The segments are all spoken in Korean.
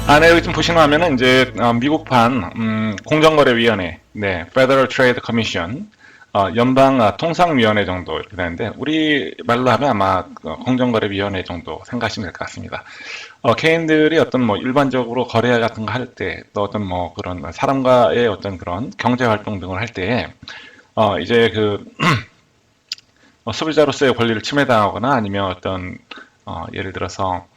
네, 여기 좀 보시면 이제 미국판 공정거래위원회, 네, Federal Trade Commission, 연방 통상위원회 정도 이렇게 되는데 우리 말로 하면 아마 공정거래위원회 정도 생각하시면 될 것 같습니다. 개인들이 어떤 뭐 일반적으로 거래 같은 거 할 때, 또 어떤 뭐 그런 사람과의 어떤 그런 경제 활동 등을 할 때에 이제 그 소비자로서의 권리를 침해당하거나 아니면 어떤 예를 들어서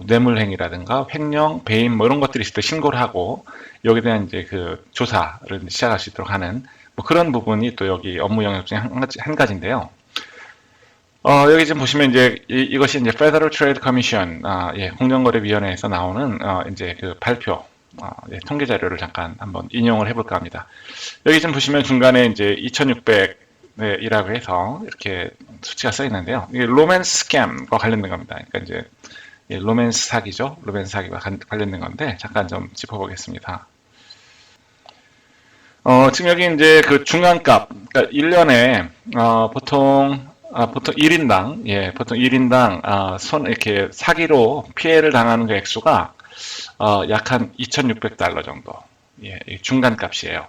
뇌물행위라든가 횡령, 배임 뭐 이런 것들이 있을 때 신고를 하고 여기에 대한 이제 그 조사를 시작할 수 있도록 하는 뭐 그런 부분이 또 여기 업무 영역 중에 한 가지인데요. 여기 지금 보시면 이제 이것이 이제 Federal Trade Commission, 예, 공정거래위원회에서 나오는 이제 그 발표, 예, 통계 자료를 잠깐 한번 인용을 해볼까 합니다. 여기 지금 보시면 중간에 이제 2,600이라고 해서 이렇게 수치가 써 있는데요. 이게 로맨스 스캠과 관련된 겁니다. 그러니까 이제 예, 로맨스 사기죠. 로맨스 사기와 관련된 건데 잠깐 좀 짚어보겠습니다. 지금 여기 이제 그 중간값, 그러니까 1년에 보통 1인당, 예, 보통 1인당 이렇게 사기로 피해를 당하는 그 액수가 약 한 2,600달러 정도. 예, 중간값이에요.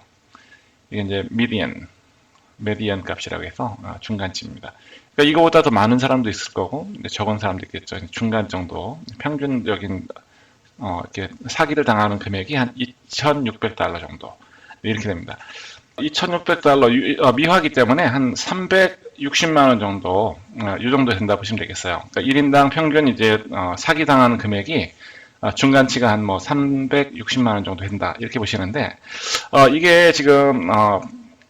이게 이제 메디안 값이라고 해서 중간치입니다. 그러니까 이거보다 더 많은 사람도 있을 거고 적은 사람도 있겠죠. 중간 정도 평균적인 이렇게 사기를 당하는 금액이 한 2,600달러 정도 이렇게 됩니다. 2,600달러 미화기 때문에 한 360만 원 정도 이 정도 된다 보시면 되겠어요. 그러니까 1인당 평균 이제 사기 당하는 금액이 중간치가 한 뭐 360만 원 정도 된다 이렇게 보시는데 이게 지금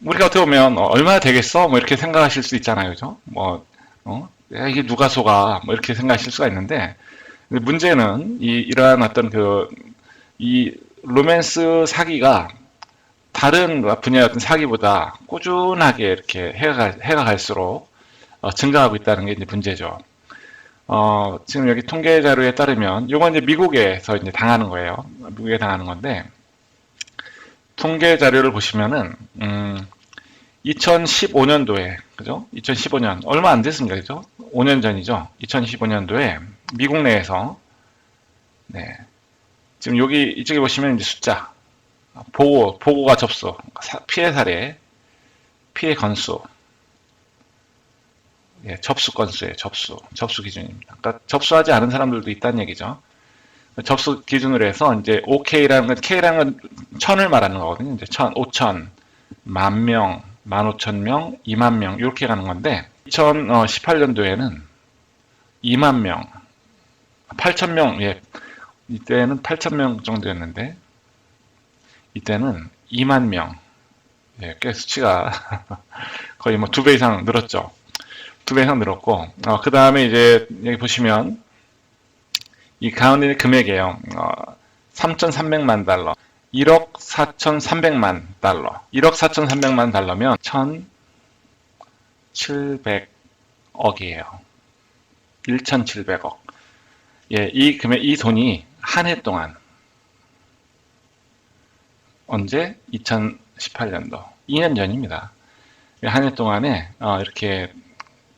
우리가 어떻게 보면 얼마나 되겠어? 뭐 이렇게 생각하실 수 있잖아요, 그죠? 뭐 야, 이게 누가 속아? 뭐 이렇게 생각하실 수가 있는데 문제는 이러한 어떤 이 로맨스 사기가 다른 분야의 어떤 사기보다 꾸준하게 이렇게 해가 갈수록 증가하고 있다는 게 이제 문제죠. 지금 여기 통계 자료에 따르면 이건 이제 미국에서 이제 당하는 거예요. 미국에 당하는 건데 통계 자료를 보시면은 2015년도에 그죠? 2015년 얼마 안 됐습니다. 그죠? 5년 전이죠. 2015년도에 미국 내에서 네. 지금 여기 이쪽에 보시면 이제 숫자 보고가 접수, 피해 사례, 피해 건수, 예, 접수 건수예요. 접수 기준입니다. 그러니까 접수하지 않은 사람들도 있다는 얘기죠. 접수 기준으로 해서 이제 OK라는 건 K라는 건 천을 말하는 거거든요. 이제 천, 5천, 만 명, 15,000명, 2만 명 이렇게 가는 건데 2018년도에는 2만 명, 8천 명, 예, 이때는 8천 명 정도였는데 이때는 2만 명, 예, 꽤 수치가 거의 뭐 2배 이상 늘었죠. 2배 이상 늘었고, 그 다음에 이제 여기 보시면 이 가운데 금액이에요. 3,300만 달러. 1억 4,300만 달러. 1억 4,300만 달러면 1,700억이에요. 1,700억. 예, 이 돈이 한 해 동안 언제? 2018년도. 2년 전입니다. 한 해 동안에 이렇게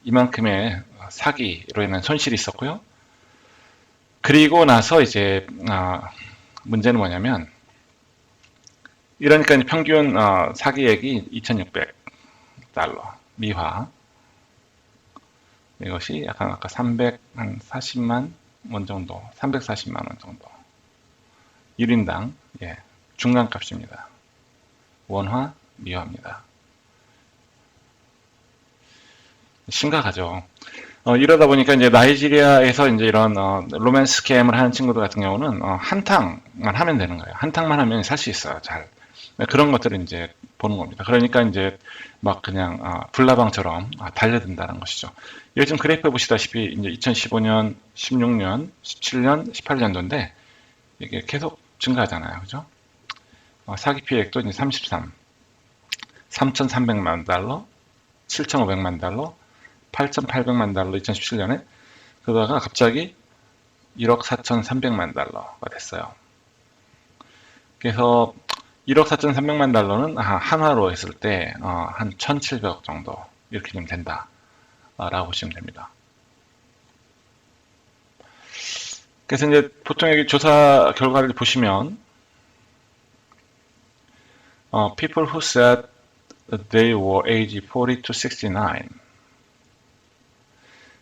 이만큼의 사기로 인한 손실이 있었고요. 그리고 나서 이제 문제는 뭐냐면 이러니까 평균 사기액이 2,600달러 미화. 이것이 약간 아까 340만 원 정도, 340만 원 정도. 1인당 예, 중간값입니다. 원화 미화입니다. 심각하죠. 이러다 보니까 이제 나이지리아에서 이제 이런 로맨스 스캠을 하는 친구들 같은 경우는 한탕만 하면 되는 거예요. 한탕만 하면 살 수 있어요. 잘. 그런 것들을 이제 보는 겁니다. 그러니까 이제 막 그냥 불나방처럼 달려든다는 것이죠. 요즘 그래프 보시다시피 이제 2015년, 16년, 17년, 18년도인데 이게 계속 증가하잖아요. 그죠? 사기 피해액도 이제 33, 3,300만 달러, 7,500만 달러, 8,800만 달러 2017년에 그러다가 갑자기 1억 4,300만 달러가 됐어요. 그래서 1억 4,300만 달러는 한화로 했을 때 한 1,700억 정도 이렇게 좀 된다 라고 보시면 됩니다. 그래서 이제 보통 여기 조사 결과를 보시면, people who said they were age 40 to 69.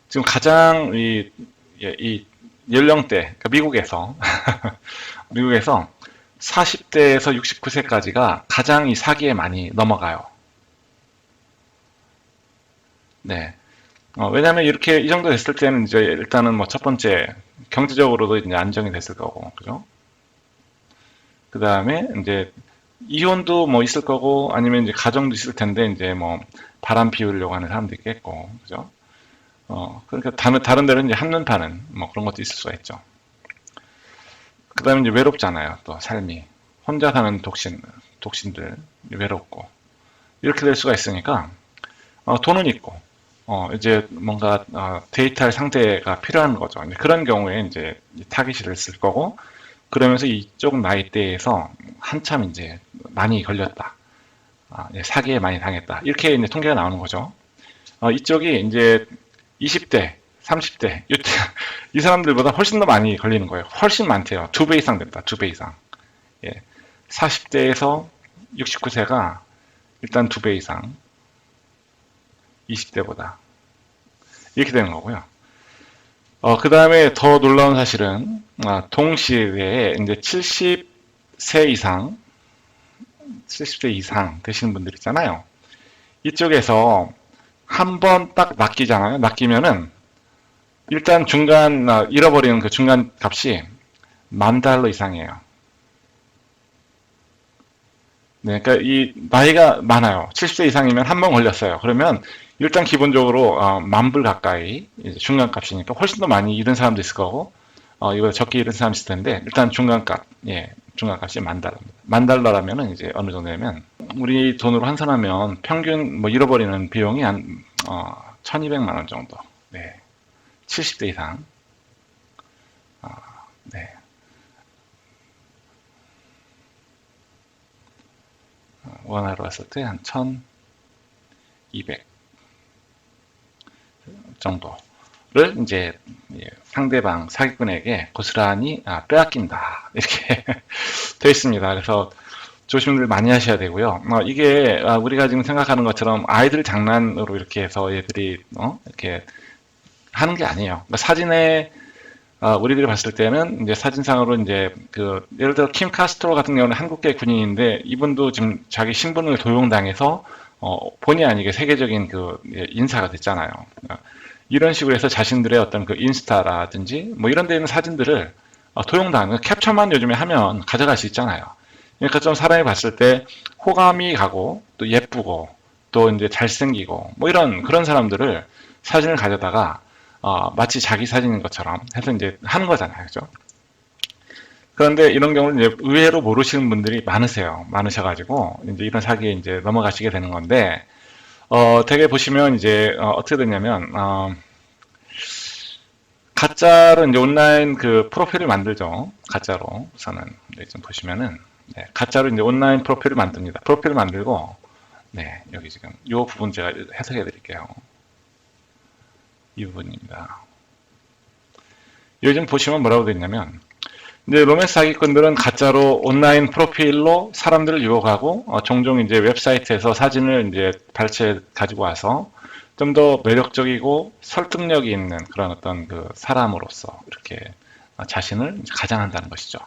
지금 가장 이 연령대, 그러니까 미국에서, 미국에서 40대에서 69세까지가 가장 이 사기에 많이 넘어가요. 네. 왜냐하면 이렇게 이 정도 됐을 때는 이제 일단은 뭐 첫 번째 경제적으로도 이제 안정이 됐을 거고, 그죠? 그 다음에 이제 이혼도 뭐 있을 거고, 아니면 이제 가정도 있을 텐데, 이제 뭐 바람 피우려고 하는 사람도 있겠고, 그죠? 그러니까 다른 데는 이제 한눈 파는 뭐 그런 것도 있을 수가 있죠. 그 다음에 이제 외롭잖아요. 또 삶이. 혼자 사는 독신들, 외롭고. 이렇게 될 수가 있으니까, 돈은 있고, 이제 뭔가, 데이트할 상대가 필요한 거죠. 이제 그런 경우에 이제 타깃을 쓸 거고, 그러면서 이쪽 나이대에서 한참 이제 많이 걸렸다. 사기에 많이 당했다. 이렇게 이제 통계가 나오는 거죠. 이쪽이 이제 20대, 30대, 이 사람들보다 훨씬 더 많이 걸리는 거예요. 훨씬 많대요. 2배 이상 됩니다. 2배 이상. 예. 40대에서 69세가 일단 2배 이상, 20대보다. 이렇게 되는 거고요. 그 다음에 더 놀라운 사실은, 동시대에 이제 70세 이상, 70세 이상 되시는 분들 있잖아요. 이쪽에서 한 번 딱 낚이잖아요. 낚이면은, 일단 중간, 잃어버리는 그 중간 값이 $10,000 이상이에요. 네, 그러니까 이 나이가 많아요. 70세 이상이면 한 번 걸렸어요. 그러면 일단 기본적으로 10,000불 가까이 중간값이니까 훨씬 더 많이 잃은 사람도 있을 거고 이거 적게 잃은 사람 있을 텐데 일단 중간값, 예, 중간값이 $10,000입니다. $10,000라면은 이제 어느 정도냐면 우리 돈으로 환산하면 평균 뭐 잃어버리는 비용이 한 1,200만 원 정도. 네, 70대 이상. 네. 원화로 왔을 때 한 1,200 정도를 이제 상대방 사기꾼에게 고스란히 빼앗긴다 이렇게 되어 있습니다. 그래서 조심들 많이 하셔야 되고요. 이게 우리가 지금 생각하는 것처럼 아이들 장난으로 이렇게 해서 얘들이 이렇게 하는 게 아니에요. 그러니까 사진에 우리들이 봤을 때는 이제 사진상으로 이제 예를 들어 킴 카스트로 같은 경우는 한국계 군인인데 이분도 지금 자기 신분을 도용당해서 본의 아니게 세계적인 인사가 됐잖아요. 이런 식으로 해서 자신들의 어떤 인스타라든지 뭐 이런 데 있는 사진들을 도용당하는 캡처만 요즘에 하면 가져갈 수 있잖아요. 그러니까 좀 사람이 봤을 때 호감이 가고 또 예쁘고 또 이제 잘생기고 뭐 그런 사람들을 사진을 가져다가 마치 자기 사진인 것처럼 해서 이제 하는 거잖아요. 그죠? 그런데 이런 경우는 이제 의외로 모르시는 분들이 많으셔가지고, 이제 이런 사기에 이제 넘어가시게 되는 건데, 되게 보시면 이제, 어떻게 되냐면, 가짜로 이제 온라인 프로필을 만들죠. 가짜로. 우선은, 좀 보시면은, 네, 가짜로 이제 온라인 프로필을 만듭니다. 프로필을 만들고, 네, 여기 지금, 이 부분 제가 해석해 드릴게요. 이 부분입니다. 요즘 보시면 뭐라고 되어 있냐면 이제 로맨스 사기꾼들은 가짜로 온라인 프로필로 사람들을 유혹하고 종종 이제 웹사이트에서 사진을 이제 발췌 가지고 와서 좀 더 매력적이고 설득력이 있는 그런 어떤 사람으로서 이렇게 자신을 가장한다는 것이죠.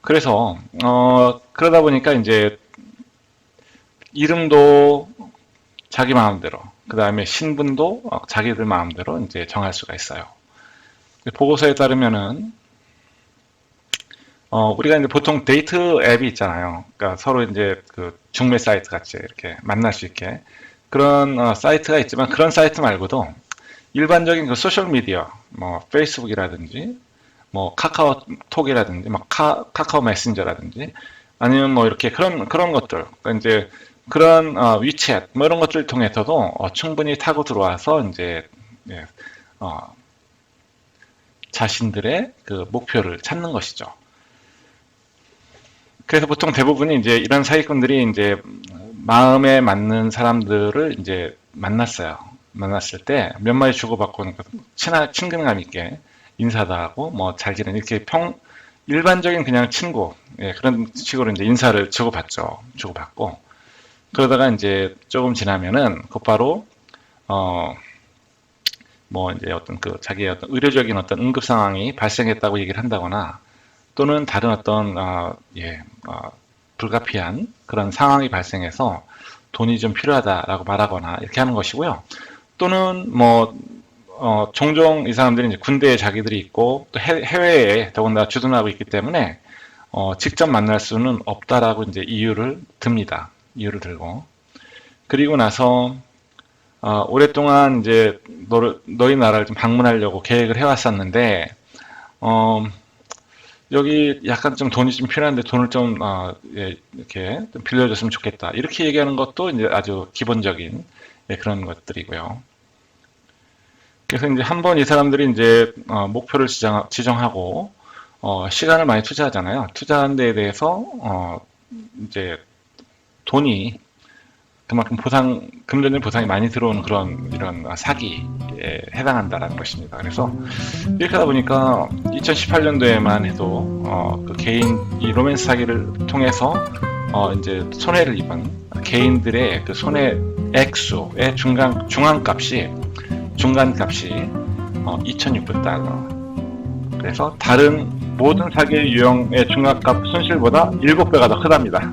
그래서 그러다 보니까 이제 이름도 자기 마음대로 그 다음에 신분도 자기들 마음대로 이제 정할 수가 있어요. 보고서에 따르면은 우리가 이제 보통 데이트 앱이 있잖아요. 그러니까 서로 이제 중매 사이트 같이 이렇게 만날 수 있게 그런 사이트가 있지만 그런 사이트 말고도 일반적인 소셜 미디어, 뭐 페이스북이라든지 뭐 카카오톡이라든지 막 카카오 메신저라든지 아니면 뭐 이렇게 그런 것들 그러니까 이제 그런 위챗 뭐 이런 것들 통해서도 충분히 타고 들어와서 이제 예, 자신들의 목표를 찾는 것이죠. 그래서 보통 대부분이 이제 이런 사기꾼들이 이제 마음에 맞는 사람들을 이제 만났어요. 만났을 때 몇 마디 주고받고 친근감 있게 인사도 하고 뭐 잘 지내 이렇게 일반적인 그냥 친구, 예, 그런 식으로 이제 인사를 주고받고 그러다가 이제 조금 지나면은 곧바로 뭐 이제 어떤 자기의 어떤 의료적인 어떤 응급 상황이 발생했다고 얘기를 한다거나 또는 다른 어떤 불가피한 그런 상황이 발생해서 돈이 좀 필요하다라고 말하거나 이렇게 하는 것이고요. 또는 뭐 종종 이 사람들이 이제 군대에 자기들이 있고 또 해외에 더군다나 주둔하고 있기 때문에 직접 만날 수는 없다라고 이제 이유를 들고 그리고 나서 오랫동안 이제 너희 나라를 좀 방문하려고 계획을 해왔었는데 여기 약간 좀 돈이 좀 필요한데 돈을 좀 이렇게 좀 빌려줬으면 좋겠다 이렇게 얘기하는 것도 이제 아주 기본적인 그런 것들이고요. 그래서 이제 한번 이 사람들이 이제 목표를 지정하고 시간을 많이 투자하잖아요. 투자한 데에 대해서 이제 돈이 그만큼 금전적인 보상이 많이 들어오는 이런 사기에 해당한다라는 것입니다. 그래서 이렇게 하다 보니까 2018년도에만 해도 그 개인 이 로맨스 사기를 통해서 이제 손해를 입은 개인들의 그 손해 액수의 중간값이 2,600달러. 그래서 다른 모든 사기의 유형의 중간값 손실보다 7배가 더 크답니다.